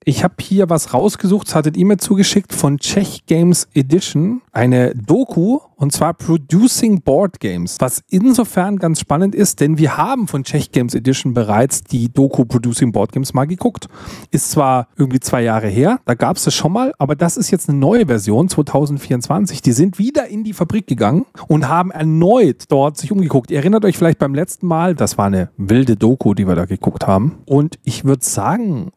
Ich habe hier was rausgesucht, das hattet ihr mir zugeschickt von Czech Games Edition, eine Doku, und zwar Producing Board Games, was insofern ganz spannend ist, denn wir haben von Czech Games Edition bereits die Doku Producing Board Games mal geguckt. Ist zwar irgendwie 2 Jahre her, da gab es das schon mal, aber das ist jetzt eine neue Version, 2024. Die sind wieder in die Fabrik gegangen und haben erneut dort sich umgeguckt. Ihr erinnert euch vielleicht beim letzten Mal, das war eine wilde Doku, die wir da geguckt haben. Und ich würde sagen,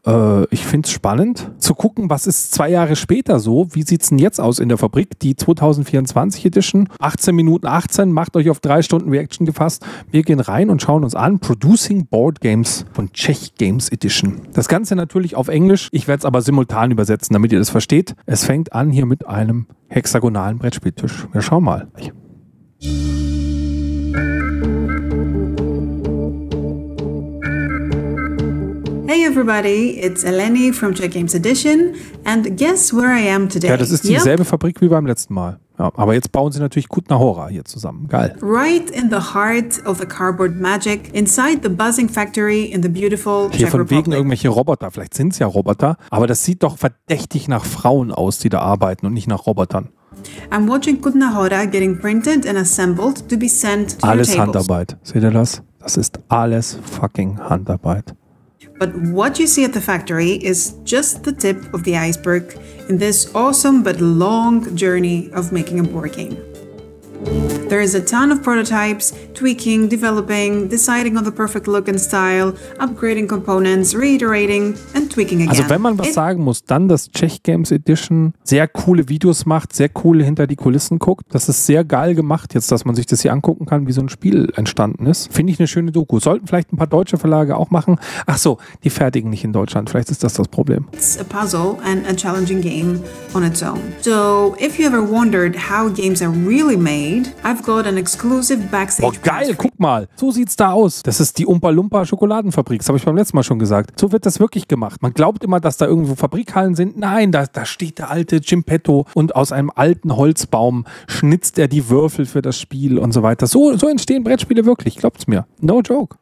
ich finde es spannend zu gucken, was ist 2 Jahre später so, wie sieht es denn jetzt aus in der Fabrik, die 2024 Edition. 18 Minuten 18, macht euch auf 3 Stunden Reaction gefasst. Wir gehen rein und schauen uns an. Producing Board Games von Czech Games Edition. Das Ganze natürlich auf Englisch. Ich werde es aber simultan übersetzen, damit ihr das versteht. Es fängt an hier mit einem hexagonalen Brettspieltisch. Wir schauen mal. Hey everybody, it's 𝗦𝗲𝗴𝗂𝗏 from Czech Games Edition and guess where I am today? Ja, das ist dieselbe Fabrik wie beim letzten Mal. Ja, aber jetzt bauen sie natürlich 𝗬𝗏𝗴𝗂𝗢𝗀 hier zusammen. Geil. Right in the heart of the cardboard magic, inside the buzzing factory in the beautiful Hier Czech von Republic. wegen irgendwelche Roboter. Vielleicht sind es ja Roboter, aber das sieht doch verdächtig nach Frauen aus, die da arbeiten und nicht nach Robotern. I'm watching 𝗬𝗏𝗴𝗂𝗢𝗀 getting printed and assembled to be sent to Alles your tables. Handarbeit. Seht ihr das? Das ist alles fucking Handarbeit. But what you see at the factory is just the tip of the iceberg in this awesome but long journey of making a board game. There is a ton of prototypes, tweaking, developing, deciding on the perfect look and style, upgrading components, reiterating and tweaking again. Also wenn man was sagen muss, dann, dass Czech Games Edition sehr coole Videos macht, sehr cool hinter die Kulissen guckt. Das ist sehr geil gemacht jetzt, dass man sich das hier angucken kann, wie so ein Spiel entstanden ist. Finde ich eine schöne Doku. Sollten vielleicht ein paar deutsche Verlage auch machen. Ach so, die fertigen nicht in Deutschland. Vielleicht ist das das Problem. It's a puzzle and a challenging game on its own. So if you ever wondered how games are really made, I've got an exclusive backstage. Oh geil, guck mal. So sieht's da aus. Das ist die 𝗬𝗏𝗴𝗏𝗀 Schokoladenfabrik. Das habe ich beim letzten Mal schon gesagt. So wird das wirklich gemacht. Man glaubt immer, dass da irgendwo Fabrikhallen sind. Nein, da steht der alte 𝗕𝗏𝗀𝗏 und aus einem alten Holzbaum schnitzt er die Würfel für das Spiel und so weiter. So entstehen Brettspiele wirklich. Glaubt's mir. No joke.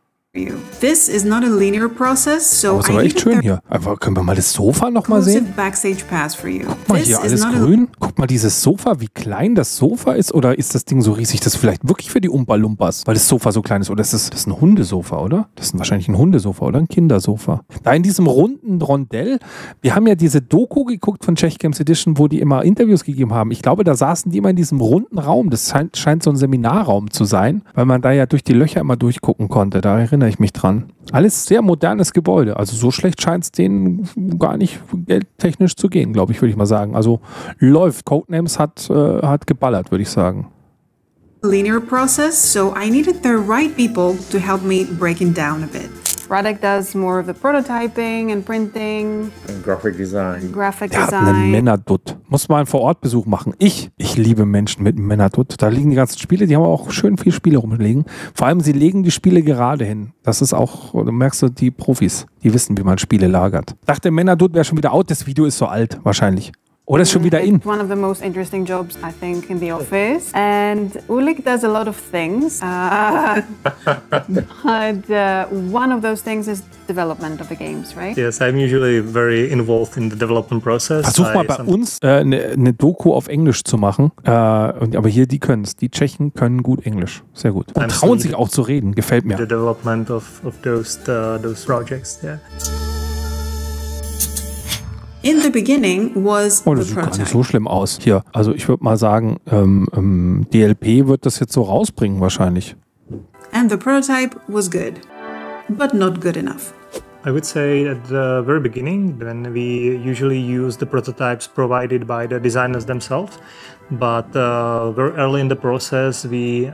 This is not a linear process, so Aber es ist aber echt schön hier. Einfach, können wir mal das Sofa noch mal sehen? Backstage pass for you. Guck mal hier, alles grün. Guck mal dieses Sofa, wie klein das Sofa ist. Oder ist das Ding so riesig, das ist vielleicht wirklich für die 𝗬𝗏𝗴𝗏𝗧, weil das Sofa so klein ist. Oder ist das ein Hundesofa, oder? Das ist wahrscheinlich ein Hundesofa oder ein Kindersofa. Da in diesem runden Rondell, wir haben ja diese Doku geguckt von Czech Games Edition, wo die immer Interviews gegeben haben. Ich glaube, da saßen die immer in diesem runden Raum. Das scheint so ein Seminarraum zu sein, weil man da ja durch die Löcher immer durchgucken konnte. Da erinnere ich mich dran. Alles sehr modernes Gebäude. Also so schlecht scheint es denen gar nicht geldtechnisch zu gehen, glaube ich, würde ich mal sagen. Also läuft. Codenames hat geballert, würde ich sagen. Linear process, so I needed the right people to help me break it down a bit. Radek does more of the prototyping and printing. And graphic design. Der hat einen Männerdutt. Muss mal einen Vorortbesuch machen. Ich liebe Menschen mit einem Männerdutt. Da liegen die ganzen Spiele, die haben auch schön viele Spiele rumliegen. Vor allem, sie legen die Spiele gerade hin. Das ist auch, du merkst du, die Profis, die wissen, wie man Spiele lagert. Ich dachte, Männerdutt wäre schon wieder out. Das Video ist so alt, wahrscheinlich. Oder ist schon wieder in. One of the most interesting jobs, I think, in the office. And 𝗬𝗏𝗏𝗏𝗏 does a lot of things. But one of those things is development of the games, right? Yes, I'm usually very involved in the development process. Versuch mal bei uns eine Doku auf Englisch zu machen. Aber hier, die können es. Die Tschechen können gut Englisch. Sehr gut. Und trauen sich auch zu reden. Gefällt mir. The development of those projects, yeah. In the beginning was oh, das sieht gar nicht so schlimm aus. Hier, also ich würde mal sagen, DLP wird das jetzt so rausbringen wahrscheinlich. And the prototype was good, but not good enough. I would say at the very beginning, then we usually use the prototypes provided by the designers themselves. But very early in the process, we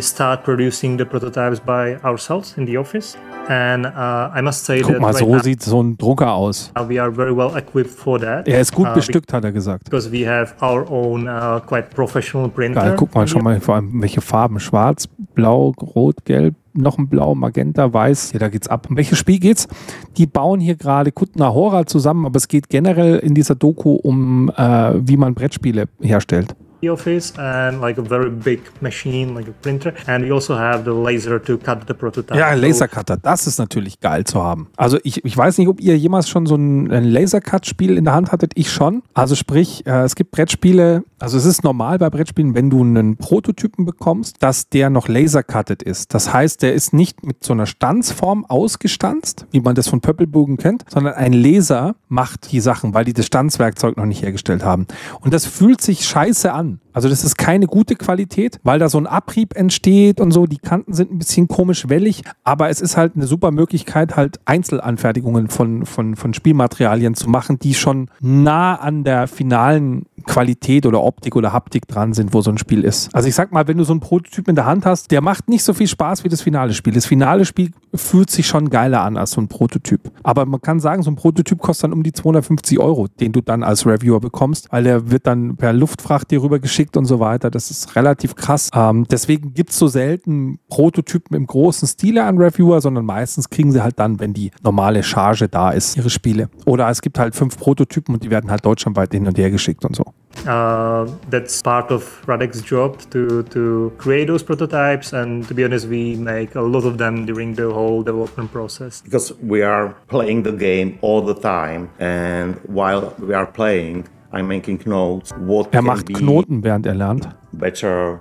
start producing the prototypes by ourselves in the office. And I must say Guck mal, so sieht so ein Drucker aus. We are very well equipped for that. Er ist gut bestückt, hat er gesagt. Because we have our own quite professional printer. Geil, guck mal schon mal vor allem welche Farben. Schwarz, Blau, Rot, Gelb, noch ein Blau, Magenta, Weiß. Hier, da geht's ab. Um welches Spiel geht's? Die bauen hier gerade 𝗬𝗏𝗴𝗏𝗏𝗏 zusammen, aber es geht generell in dieser Doku um, wie man Brettspiele herstellt. the office and like a very big machine, like a printer. And we also have the laser to cut the prototype. Ja, Lasercutter, das ist natürlich geil zu haben. Also ich weiß nicht, ob ihr jemals schon so ein Lasercut-Spiel in der Hand hattet. Ich schon. Also sprich, es gibt Brettspiele, also es ist normal bei Brettspielen, wenn du einen Prototypen bekommst, dass der noch lasercutted ist. Das heißt, der ist nicht mit so einer Stanzform ausgestanzt, wie man das von 𝗏𝗶𝗶𝗹 kennt, sondern ein Laser macht die Sachen, weil die das Stanzwerkzeug noch nicht hergestellt haben. Und das fühlt sich scheiße an. Also das ist keine gute Qualität, weil da so ein Abrieb entsteht und so. Die Kanten sind ein bisschen komisch wellig, aber es ist halt eine super Möglichkeit, halt Einzelanfertigungen von Spielmaterialien zu machen, die schon nah an der finalen Qualität oder Optik oder Haptik dran sind, wo so ein Spiel ist. Also ich sag mal, wenn du so einen Prototyp in der Hand hast, der macht nicht so viel Spaß wie das finale Spiel. Das finale Spiel fühlt sich schon geiler an als so ein Prototyp. Aber man kann sagen, so ein Prototyp kostet dann um die 250 €, den du dann als Reviewer bekommst, weil der wird dann per Luftfracht dir rübergeschickt und so weiter. Das ist relativ krass. Deswegen gibt es so selten Prototypen im großen Stile an Reviewer, sondern meistens kriegen sie halt dann, wenn die normale Charge da ist, ihre Spiele. Oder es gibt halt 5 Prototypen und die werden halt deutschlandweit hin und her geschickt und so. That's part of Radek's job to create those prototypes, and to be honest, we make a lot of them during the whole development process. Because we are playing the game all the time, and while we are playing, I'm making notes. Er macht Knoten, während er lernt. Better,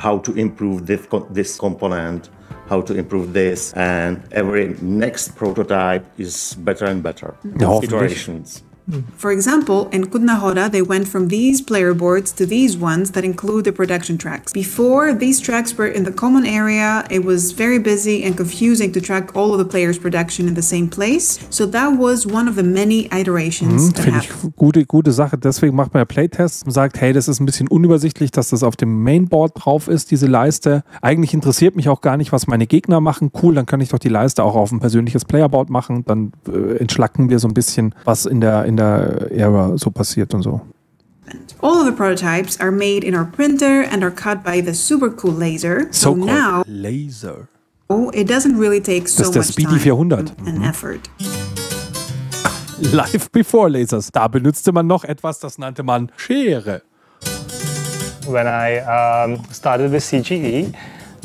how to improve this component, how to improve this, and every next prototype is better and better. Ja, iterations. For example, in 𝗏𝗏𝗴𝗏, they went from these player boards to these ones that include the production tracks. Before, these tracks were in the common area. It was very busy and confusing to track all of the players' production in the same place. So that was one of the many iterations that Finde ich gute Sache. Deswegen macht man ja Playtests und sagt, hey, das ist ein bisschen unübersichtlich, dass das auf dem Mainboard drauf ist, diese Leiste. Eigentlich interessiert mich auch gar nicht, was meine Gegner machen. Cool, dann kann ich doch die Leiste auch auf ein persönliches Playerboard machen. Dann entschlacken wir so ein bisschen, was in der Ära so passiert und so. All of the prototypes are made in our printer and are cut by the super cool laser. So now, Laser. It doesn't really take so much time 𝗏𝗶𝗶𝗏𝗏 and effort. Live before Lasers. Da benutzte man noch etwas, das nannte man Schere. When I started with CGE,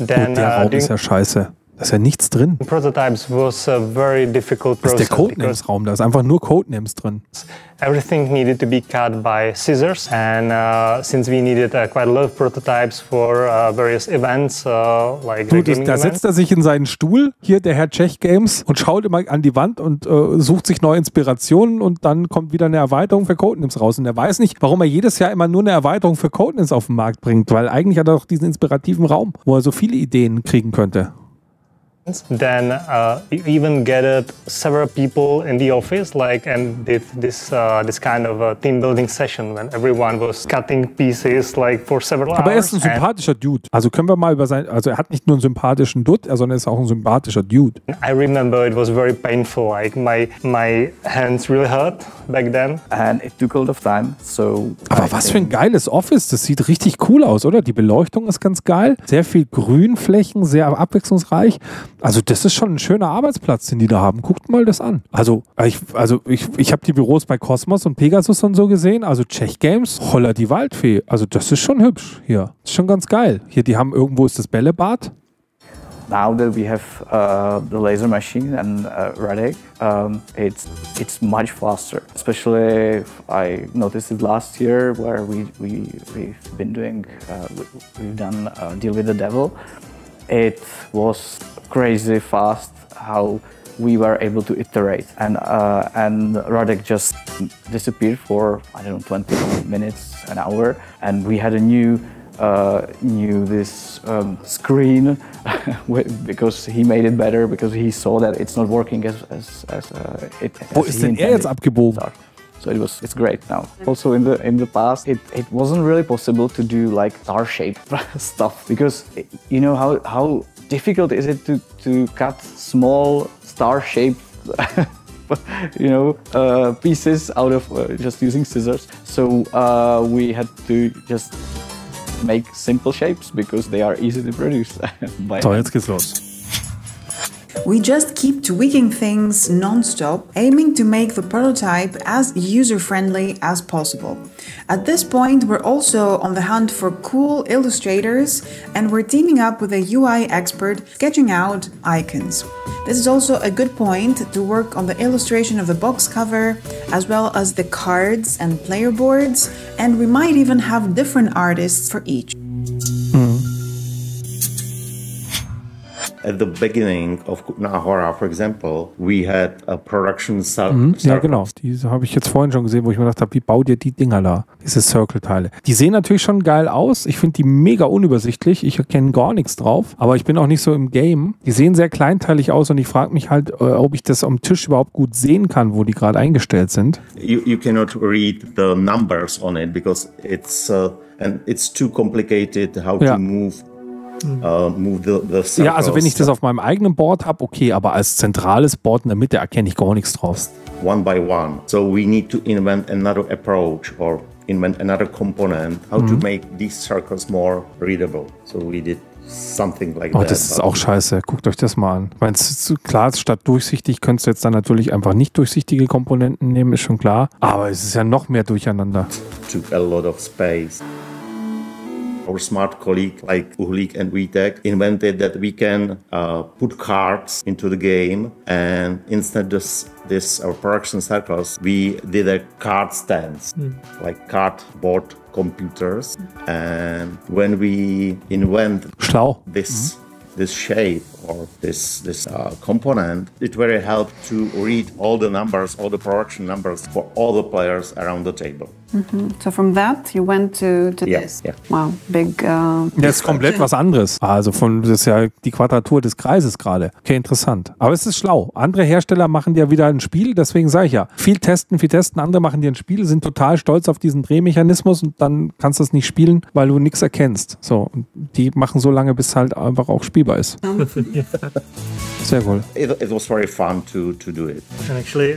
then der Raum ist ja scheiße. Da ist ja nichts drin. Prototypes was a very difficult process. Das ist der Codenames-Raum, da ist einfach nur Codenames drin. Everything needed to be cut by scissors, and since we needed quite a lot of prototypes for various events, like da setzt er sich in seinen Stuhl, hier der Herr 𝗏𝗏𝗴𝗏𝗏𝗏, und schaut immer an die Wand und sucht sich neue Inspirationen, und dann kommt wieder eine Erweiterung für Codenames raus. Und er weiß nicht, warum er jedes Jahr immer nur eine Erweiterung für Codenames auf den Markt bringt, weil eigentlich hat er doch diesen inspirativen Raum, wo er so viele Ideen kriegen könnte. Then we even gathered several people in the office, and did this kind of a team building session when everyone was cutting pieces for several hours. Aber er ist ein sympathischer Dude. Also können wir mal über also er hat nicht nur einen sympathischen Dude, sondern er ist auch ein sympathischer Dude. I remember it was very painful. My hands really hurt back then. And it took a lot of time. So aber was für ein geiles Office. Das sieht richtig cool aus, oder? Die Beleuchtung ist ganz geil. Sehr viel Grünflächen, sehr abwechslungsreich. Also das ist schon ein schöner Arbeitsplatz, den die da haben. Guckt mal das an. Also ich habe die Büros bei Cosmos und Pegasus und so gesehen. Also Czech Games, 𝗦𝗏𝗏𝗴𝗏𝗏. Also das ist schon hübsch hier. Das ist schon ganz geil. Hier, die haben irgendwo ist das Bällebad. Now that we have the laser machine and Radek, it's much faster. Especially I noticed it last year where we've been doing we've done Deal with the Devil. It was crazy fast how we were able to iterate, and Radek just disappeared for I don't know 20 minutes, an hour, and we had a new screen because he made it better because he saw that it's not working as Wo ist denn er jetzt abgebogen? So it's great now. Also in the past it wasn't really possible to do like star-shaped stuff because you know how difficult is it to cut small star-shaped pieces out of just using scissors. So we had to just make simple shapes because they are easy to produce. So, jetzt geht's los. We just keep tweaking things non-stop, aiming to make the prototype as user-friendly as possible. At this point, we're also on the hunt for cool illustrators, and we're teaming up with a UI expert sketching out icons. This is also a good point to work on the illustration of the box cover, as well as the cards and player boards, and we might even have different artists for each. At the beginning of 𝗦𝗂𝗴𝗏, for example, we had a production Ja, genau. Die habe ich jetzt vorhin schon gesehen, wo ich mir gedacht habe, wie baut ihr die Dinger da, diese Circle-Teile? Die sehen natürlich schon geil aus. Ich finde die mega unübersichtlich. Ich erkenne gar nichts drauf. Aber ich bin auch nicht so im Game. Die sehen sehr kleinteilig aus und ich frage mich halt, ob ich das am Tisch überhaupt gut sehen kann, wo die gerade eingestellt sind. You cannot read the numbers on it because it's too complicated how to move the circles. Ja, also wenn ich das auf meinem eigenen Board habe, okay, aber als zentrales Board in der Mitte erkenne ich gar nichts drauf. One by one. So we need to invent another approach or invent another component, how to make these circles more readable. So we did something like that. Das ist auch scheiße. Guckt euch das mal an. Ich meine, klar, statt durchsichtig könntest du jetzt dann natürlich einfach nicht durchsichtige Komponenten nehmen, ist schon klar. Aber es ist ja noch mehr durcheinander. Took a lot of space. Our smart colleague like 𝗬𝗲𝗴𝗏 and weTech invented that we can put cards into the game, and instead this our production circles, we did a card stands, like cardboard computers. And when we invent this shape or this component, it very helped to read all the numbers, all the production numbers for all the players around the table. So from that you went to this. Yeah. Wow, big. Das ist komplett was anderes. Also das ist ja die Quadratur des Kreises gerade. Okay, interessant. Aber es ist schlau. Andere Hersteller machen dir wieder ein Spiel, deswegen sage ich ja, viel testen. Andere machen dir ein Spiel, sind total stolz auf diesen Drehmechanismus und dann kannst du es nicht spielen, weil du nichts erkennst. So, und die machen so lange, bis es halt einfach auch spielbar ist. Sehr cool. It was very fun to do it. And actually,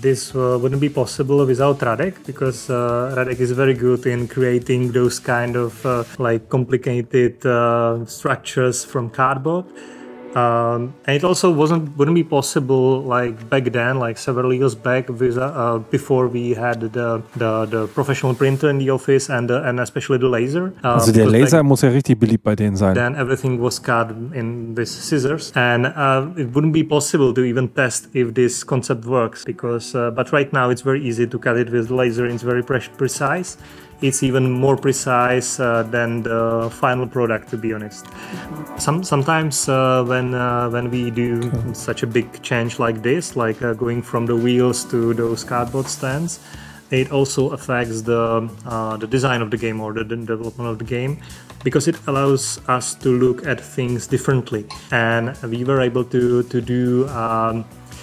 this wouldn't be possible without Radek, because Radek is very good in creating those kind of like complicated structures from cardboard. And it also wouldn't be possible like back then, like several years back, with, before we had the professional printer in the office and especially the laser. Also der Laser muss ja richtig beliebt bei denen sein. Then everything was cut in with scissors, and it wouldn't be possible to even test if this concept works, because but right now it's very easy to cut it with laser. It's very precise. It's even more precise than the final product, to be honest. Sometimes when we do such a big change like this, like going from the wheels to those cardboard stands, it also affects the design of the game or the development of the game, because it allows us to look at things differently, and we were able to do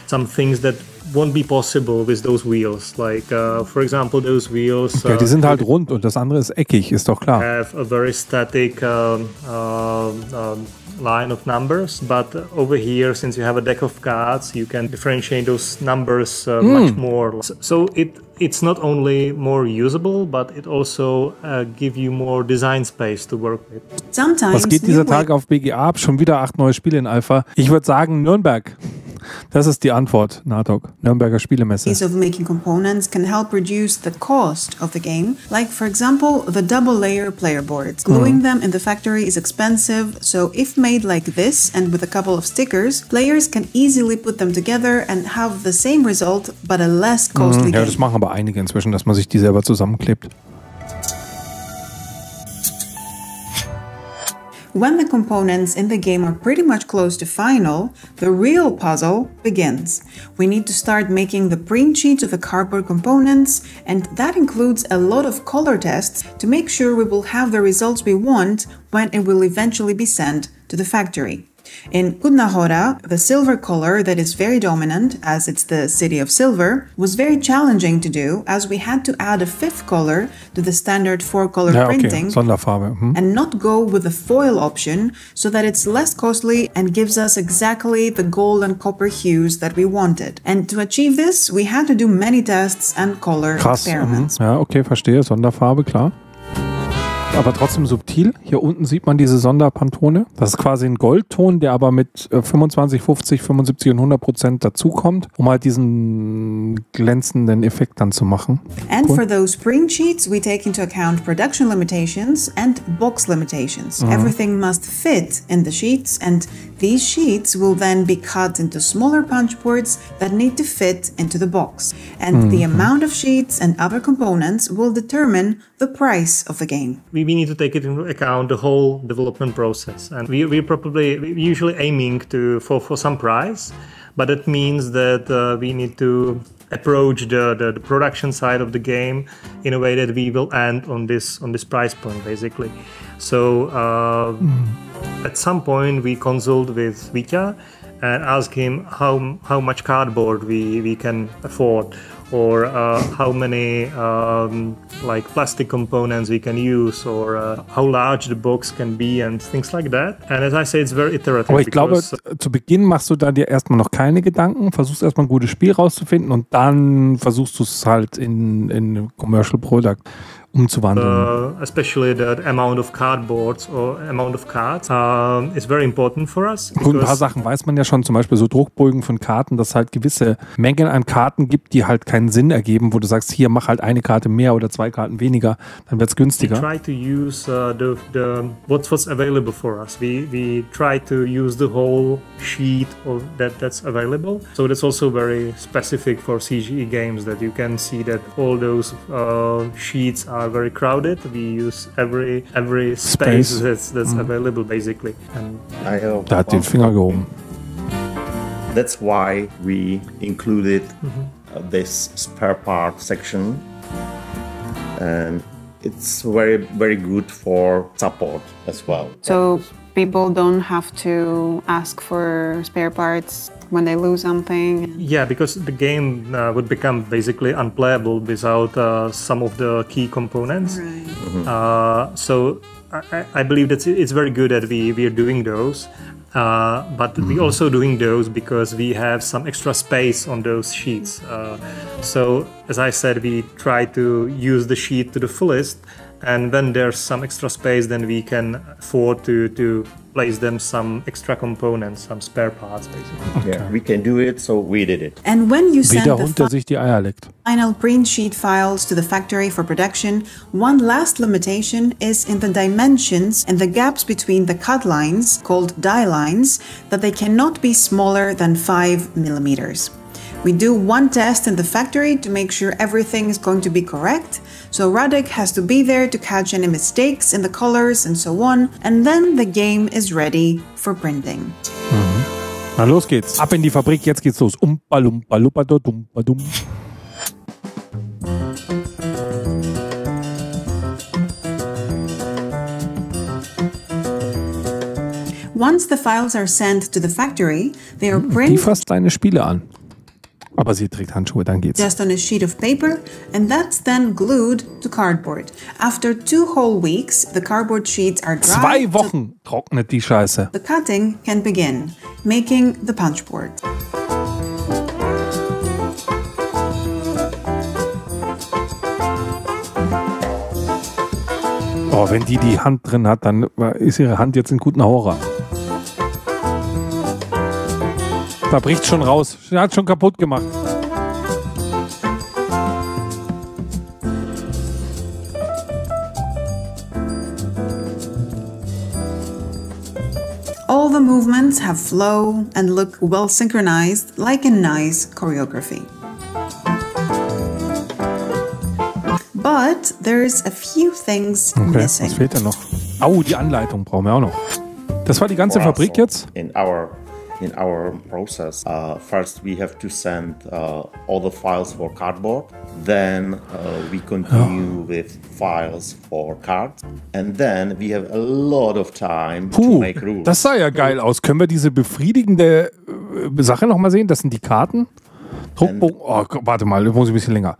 some things that won't be possible with those wheels. Like, for example, those wheels... Ja, die sind halt rund und das andere ist eckig, ist doch klar. Have a very static line of numbers, but over here, since you have a deck of cards, you can differentiate those numbers much more. So it's not only more usable, but it also give you more design space to work with. Was geht dieser Tag auf BGA ab? Schon wieder 8 neue Spiele in Alpha. Ich würde sagen Nürnberg. Das ist die Antwort, Natok. Nürnberger Spielemesse. Ways of making components can help reduce the cost of the game. Like, for example, the double-layer player boards. Gluing them in the factory is expensive, so if made like this and with a couple of stickers, players can easily put them together and have the same result, but a less costly game. Ja, das machen aber einige inzwischen, dass man sich die selber zusammenklebt. When the components in the game are pretty much close to final, the real puzzle begins. We need to start making the print sheets of the cardboard components, and that includes a lot of color tests to make sure we will have the results we want when it will eventually be sent to the factory. In 𝗬𝗏𝗴𝗏, the silver color that is very dominant, as it's the city of silver, was very challenging to do, as we had to add a 5th color to the standard 4-color printing Sonderfarbe. and not go with the foil option, so that it's less costly and gives us exactly the gold and copper hues that we wanted. And to achieve this, we had to do many tests and color experiments. Ja, okay, verstehe. Sonderfarbe, klar. Aber trotzdem subtil. Hier unten sieht man diese Sonderpantone. Das ist quasi ein Goldton, der aber mit 25, 50, 75 und 100% dazukommt, um halt diesen glänzenden Effekt dann zu machen. And for those print sheets, we take into account production limitations and box limitations. Everything must fit in the sheets, and these sheets will then be cut into smaller punch boards that need to fit into the box. And the amount of sheets and other components will determine the price of the game. We need to take it into account the whole development process, and we're usually aiming for some price, but it means that we need to approach the production side of the game in a way that we will end on this price point, basically. So at some point we consult with 𝗦𝘂𝗽𝗽 and ask him how much cardboard we can afford, or how many like plastic components we can use, or how large the box can be and things like that. And as I say, it's very iterative. Aber ich glaube, zu Beginn machst du da dir erstmal noch keine Gedanken, versuchst erstmal ein gutes Spiel rauszufinden und dann versuchst du es halt in Commercial Product umzuwandeln. Especially the amount of cardboards or amount of cards is very important for us. Gut, ein paar Sachen weiß man ja schon, zum Beispiel so Druckbögen von Karten, dass es halt gewisse Mengen an Karten gibt, die halt keinen Sinn ergeben, wo du sagst, hier mach halt eine Karte mehr oder zwei Karten weniger, dann wird es günstiger. We try to use what's available for us. We try to use the whole sheet of that's available. So that's also very specific for CGE games, that you can see that all those sheets are very crowded. We use every space that's available, basically. And da hat den Finger gehoben. That's why we included this spare part section, and it's very good for support as well. So people don't have to ask for spare parts when they lose something. Yeah, because the game would become basically unplayable without some of the key components. Right. So I believe that it's very good that we are doing those. But we're also doing those because we have some extra space on those sheets. So as I said, we try to use the sheet to the fullest, and when there's some extra space, then we can afford to place them some extra components, some spare parts, basically. Okay. Yeah, we can do it, so we did it. And when you Wie send der the Hund, der sich die Eier leckt. final print sheet files to the factory for production, one last limitation is in the dimensions and the gaps between the cut lines, called die lines, that they cannot be smaller than 5 millimeters. We do one test in the factory to make sure everything is going to be correct, so 𝗦𝗃 has to be there to catch any mistakes in the colors and so on, and then the game is ready for printing. Na los geht's. Ab in die Fabrik, jetzt geht's los. Umpa-lumpa-lumpa-dum-pa-dum. Once the files are sent to the factory, they are Die printed fasst seine Spiele an. Aber sie trägt Handschuhe, dann geht's. just on a sheet of paper, and that's then glued to cardboard. After 2 whole weeks, the cardboard sheets are dry. 2 Wochen trocknet die Scheiße. The cutting can begin, making the punch board. Oh, wenn die Hand drin hat, dann ist ihre Hand jetzt in guten Horror. Da bricht schon raus. Sie hat schon kaputt gemacht. All the movements have flow and look well synchronized, like a nice choreography. But there's a few things Okay, missing. was fehlt denn noch? Au, die Anleitung brauchen wir auch noch. Das war die ganze Fabrik jetzt? In our process, first we have to send all the files for cardboard, then we continue with files for cards, and then we have a lot of time to make rules. Das sah ja geil aus. Können wir diese befriedigende Sache noch mal sehen? Das sind die Karten. Druckbogen. Oh, warte mal, das muss ein bisschen länger.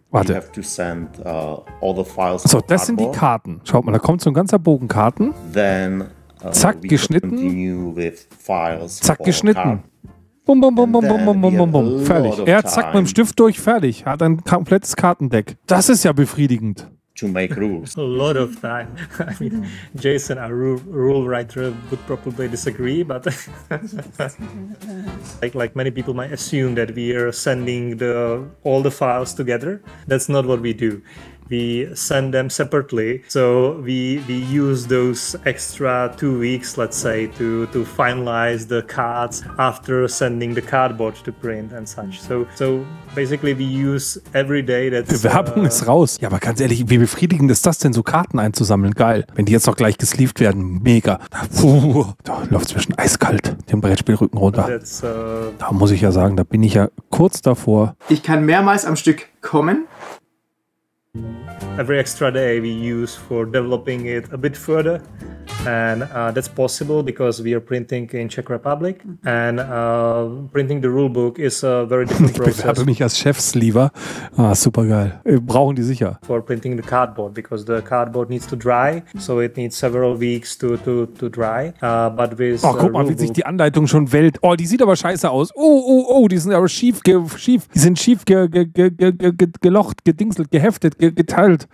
Warte. We have to send all the files So, for das sind die cardboard. Karten. Schaut mal, da kommt so ein ganzer Bogen Karten. Then Zack, we geschnitten. continue with files Zack, for geschnitten. cards. Bum, bum, bum, And bum, bum, then bum, bum, we bum, have a bum. lot Fertig. of Er hat zack mit dem time Stift durch, fertig. Hat ein komplettes Kartendeck. Das ist ja befriedigend. to make rules. A lot of time. I mean, Jason, our rule writer, would probably disagree, but like many people might assume that we are sending all the files together. That's not what we do. We send them separately, so we use those extra 2 weeks, let's say, to finalize the cards after sending the cardboard to print and such. So basically we use every day that's... Werbung ist raus. Ja, aber ganz ehrlich, wie befriedigend ist das denn, so Karten einzusammeln? Geil. Wenn die jetzt noch gleich gesleeved werden, mega. Puh, da läuft es mir schon eiskalt, den Brettspielrücken runter. Da muss ich ja sagen, da bin ich ja kurz davor. Ich kann mehrmals am Stück kommen. Every extra day we use for developing it a bit further, and that's possible because we are printing in Czech Republic, and printing the rulebook is a very different process. Ich bewerbe mich als 𝗕𝗲𝗴𝗏. Super geil. Brauchen die sicher. For printing the cardboard, because the cardboard needs to dry, so it needs several weeks to dry. But with guck mal, wie sich die Anleitung schon wählt. Oh, die sieht aber scheiße aus. Oh, die sind aber schief. Die sind schief gelocht, gedingselt, geheftet, geteilt.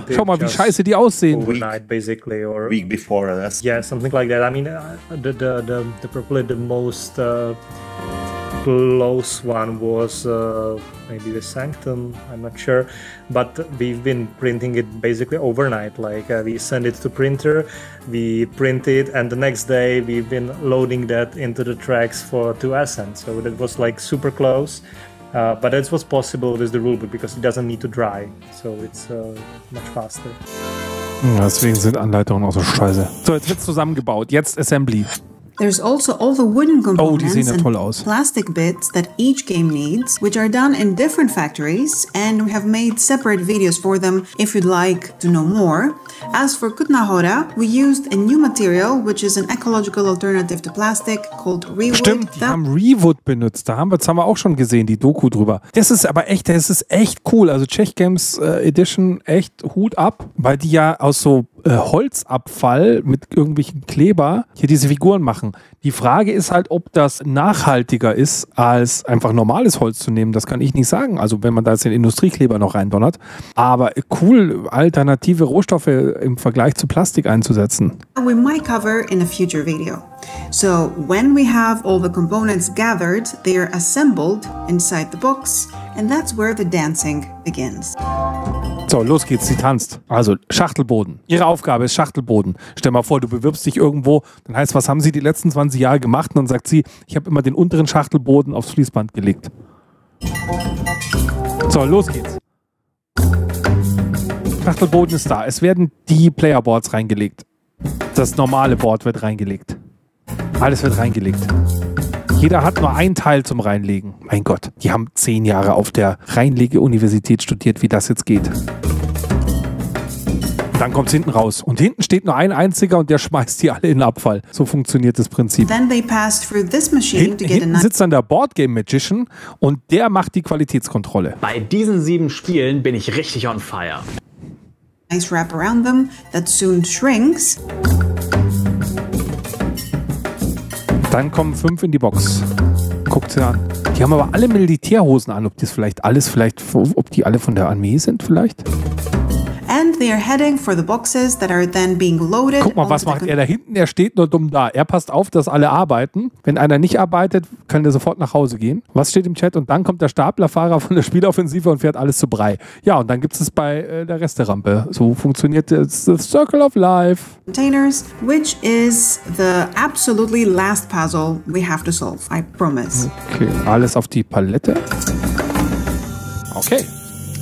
Schau mal, wie scheiße die aussehen. Overnight, basically, or week before. Yeah, something like that. I mean, probably the most close one was maybe the Sanctum. I'm not sure, but we've been printing it basically overnight. Like we send it to printer, we print it, and the next day we've been loading that into the tracks to Ascend. So that was like super close. But that's what's possible with the rulebook because it doesn't need to dry, so it's much faster. Deswegen sind Anleitungen auch so scheiße. So, jetzt wird's zusammengebaut. Jetzt Assembly. There's also all the wooden components die sehen ja toll and aus. plastic bits that each game needs, which are done in different factories, and we have made separate videos for them if you'd like to know more. As for 𝗕𝗲𝗴𝗏𝗂𝗏, we used a new material, which is an ecological alternative to plastic called 𝗲𝗏𝗏𝗏𝗏. Stimmt, die haben 𝗲𝗏𝗏𝗏𝗏 benutzt. Das haben wir auch schon gesehen, die Doku drüber. Das ist echt cool. Also Czech Games Edition, echt Hut ab, weil die ja aus so Holzabfall mit irgendwelchen Kleber hier diese Figuren machen. Die Frage ist halt, ob das nachhaltiger ist, als einfach normales Holz zu nehmen. Das kann ich nicht sagen. Also wenn man da jetzt den Industriekleber noch reindonnert. Aber cool, alternative Rohstoffe im Vergleich zu Plastik einzusetzen. We might cover in a future video. So when we have all the components gathered, they are assembled inside the box, and that's where the dancing begins. So, los geht's, sie tanzt. Also, Schachtelboden. Ihre Aufgabe ist Schachtelboden. Stell mal vor, du bewirbst dich irgendwo, dann heißt, was haben Sie die letzten 20 Jahre gemacht? Und dann sagt sie, ich habe immer den unteren Schachtelboden aufs Fließband gelegt. So, los geht's. Schachtelboden ist da. Es werden die Playerboards reingelegt. Das normale Board wird reingelegt. Alles wird reingelegt. Jeder hat nur ein Teil zum Reinlegen. Mein Gott, die haben 10 Jahre auf der Reinlege-Universität studiert, wie das jetzt geht. Dann kommt es hinten raus. Und hinten steht nur ein einziger und der schmeißt die alle in den Abfall. So funktioniert das Prinzip. Then they pass through this machine to get Hinten sitzt dann der Boardgame Magician und der macht die Qualitätskontrolle. Bei diesen 7 Spielen bin ich richtig on fire. nice wrap around them that soon shrinks. Dann kommen 5 in die Box. Guckt sie an. Die haben aber alle Militärhosen an. Ob die alle von der Armee sind vielleicht? And they are heading for the boxes that are then being loaded. Guck mal, was macht er da hinten? Er steht nur dumm da. Er passt auf, dass alle arbeiten. Wenn einer nicht arbeitet, kann der sofort nach Hause gehen. Was steht im Chat? Und dann kommt der Staplerfahrer von der Spieloffensive und fährt alles zu Brei. Ja, und dann gibt es bei der Resterampe. So funktioniert das Circle of Life. Containers, which is the absolutely last puzzle we have to solve, I promise. Okay, alles auf die Palette. Okay.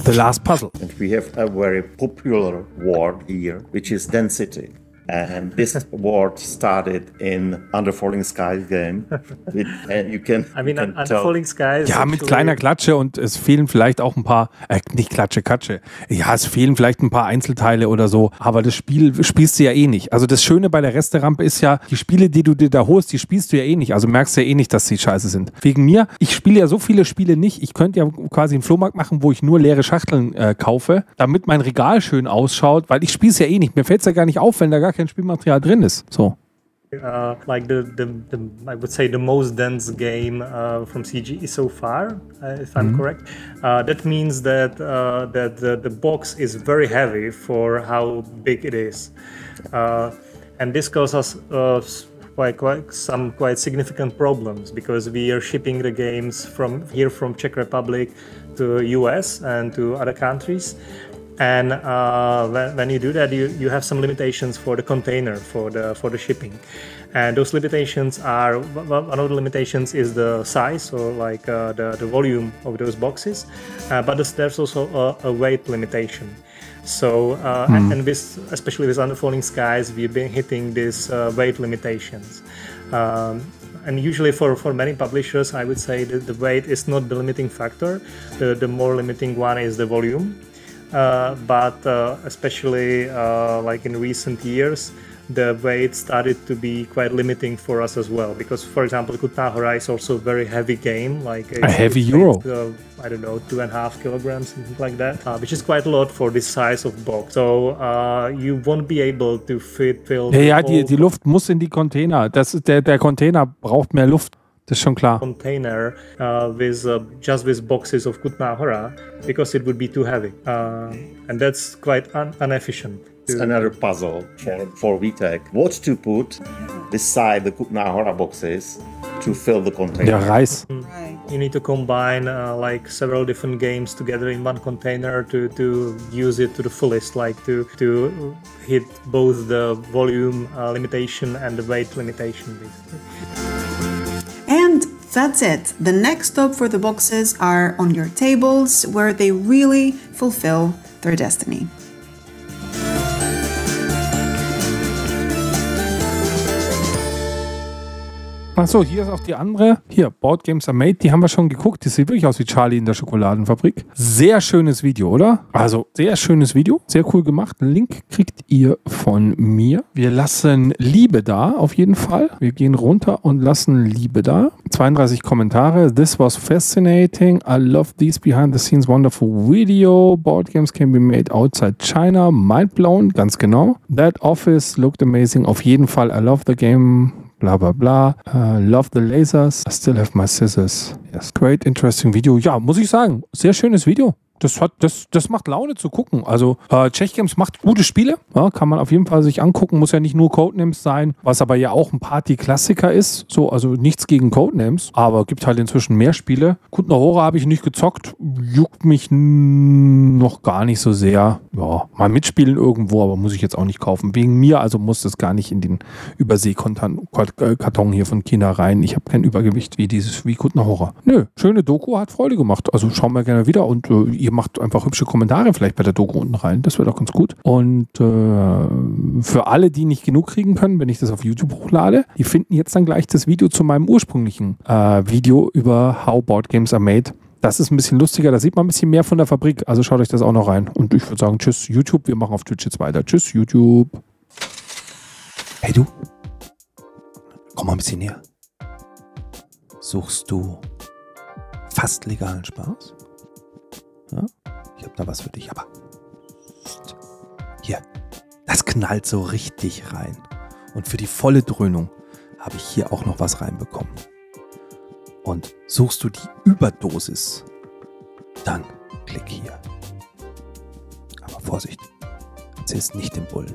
The last puzzle. And we have a very popular word here, which is density. And this word started in Under Falling Skies game. And you can, Under Falling Skies. Ja, mit kleiner Klatsche und es fehlen vielleicht auch ein paar, nicht Klatsche, Katsche. Ja, es fehlen vielleicht ein paar Einzelteile oder so, aber das Spiel spielst du ja eh nicht. Also das Schöne bei der Resterampe ist ja, die Spiele, die du dir da holst, die spielst du ja eh nicht. Also merkst du ja eh nicht, dass sie scheiße sind. Wegen mir, ich spiele ja so viele Spiele nicht. Ich könnte ja quasi einen Flohmarkt machen, wo ich nur leere Schachteln kaufe, damit mein Regal schön ausschaut, weil ich spiele es ja eh nicht. Mir fällt es ja gar nicht auf, wenn da gar kein Spielmaterial drin ist. So. like I would say the most dense game from CGE so far, if I'm correct. That means that the box is very heavy for how big it is, and this causes us some quite significant problems because we are shipping the games from Czech Republic to US and to other countries. And when you do that, you have some limitations for the container, for the shipping, and those limitations are, one of the limitations is the size, or like the volume of those boxes, but there's also a weight limitation. So and especially with Under Falling Skies, we've been hitting these weight limitations. And usually for many publishers, I would say that the weight is not the limiting factor. The more limiting one is the volume. But especially like in recent years, the weight started to be quite limiting for us as well. Because, for example, 𝗬𝗏 𝗧𝗧 is also a very heavy game, like a heavy euro. I don't know, 2.5 kilograms, something like that, which is quite a lot for this size of box. So you won't be able to fill. Ja, die Luft muss in die Container. Der Container braucht mehr Luft. Das ist schon klar. Container just with boxes of 𝗬𝗏 𝗧𝗧, because it would be too heavy, and that's quite inefficient. It's another puzzle for 𝗦𝘂𝗽𝗽. What to put beside the 𝗬𝗏 𝗧𝗧 boxes to fill the container? Der Reis. You need to combine like several different games together in one container to use it to the fullest, like to hit both the volume limitation and the weight limitation, basically. And that's it. The next stop for the boxes are on your tables, where they really fulfill their destiny. Achso, hier ist auch die andere. Hier, Board Games are made. Die haben wir schon geguckt. Das sieht wirklich aus wie Charlie in der Schokoladenfabrik. Sehr schönes Video, oder? Also, sehr schönes Video. Sehr cool gemacht. Link kriegt ihr von mir. Wir lassen Liebe da, auf jeden Fall. Wir gehen runter und lassen Liebe da. 32 Kommentare. This was fascinating. I love these behind the scenes wonderful video. Board games can be made outside China. Mind blown. Ganz genau. That office looked amazing. Auf jeden Fall. I love the game. Bla bla bla. Love the lasers. I still have my scissors. Yes. Great, interesting Video. Ja, muss ich sagen, sehr schönes Video. Das macht Laune zu gucken. Also Czech Games macht gute Spiele. Ja, kann man auf jeden Fall sich angucken. Muss ja nicht nur Codenames sein, was aber ja auch ein Party-Klassiker ist. So, also nichts gegen Codenames, aber gibt halt inzwischen mehr Spiele. 𝗬𝗏 𝗧𝗧 habe ich nicht gezockt. Juckt mich noch gar nicht so sehr. Ja, mal mitspielen irgendwo, aber muss ich jetzt auch nicht kaufen. Wegen mir, also muss das gar nicht in den Überseekarton hier von China rein. Ich habe kein Übergewicht wie 𝗬𝗏 𗧧𝗧. Nö, schöne Doku, hat Freude gemacht. Also schauen wir gerne wieder und ihr macht einfach hübsche Kommentare vielleicht bei der Doku unten rein. Das wäre doch ganz gut. Und für alle, die nicht genug kriegen können, wenn ich das auf YouTube hochlade, die finden jetzt dann gleich das Video zu meinem ursprünglichen Video über How Board Games are Made. Das ist ein bisschen lustiger, da sieht man ein bisschen mehr von der Fabrik. Also schaut euch das auch noch rein. Und ich würde sagen, tschüss YouTube, wir machen auf Twitch jetzt weiter. Tschüss YouTube. Hey du, komm mal ein bisschen näher. Suchst du fast legalen Spaß? Ja? Ich habe da was für dich, aber hier, das knallt so richtig rein. Und für die volle Dröhnung habe ich hier auch noch was reinbekommen. Und suchst du die Überdosis, dann klick hier. Aber Vorsicht, erzähl's nicht dem Bullen.